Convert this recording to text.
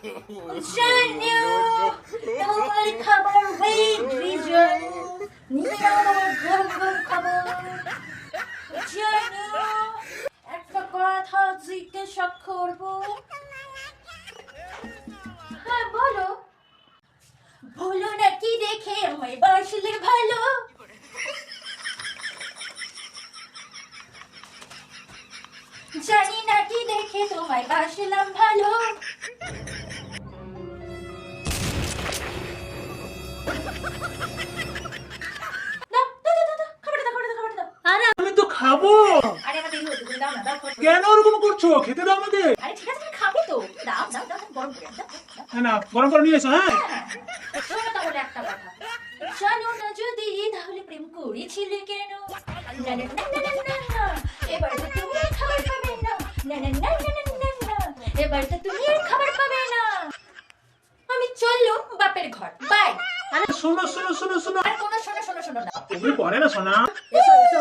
জানু তোমার খাবার wait vision নিয়ে আমার গরম গরম খাবার। জানু একটা কথা জিজ্ঞাসা করবো। হ্যাঁ বলো। বলো নাকি দেখে আমায় বাসলে ভালো। জানি নাকি দেখে তোমায় বাসলাম ভালো। আমি তো খাবো। আরে আমার দেরি হচ্ছে, তুমি দাও না, দাও। কেন ওরকম করছো? খেতে দাও আমাকে। আরে ঠিক আছে, তুমি খাবে তো, দাও দাও দাও, গরম করে দাও। হ্যাঁ না, গরম করে নিয়ে এসো। হ্যাঁ শোনো তাহলে একটা কথা, জানো না যদি তাহলে প্রেম করেছিলে কেন? না না না না না না, এবার তো তুমি আর খাবার পাবে না। না না না না না না না, এবার তো তুমি আর খাবার পাবে না। আমি চললুম বাপের ঘর, বাই। আরে শোনো শোনো শোনো শোনো, আর কোনো শোনো শোনো শোনো না। তুমি পরে না শোনা। এসো এসো।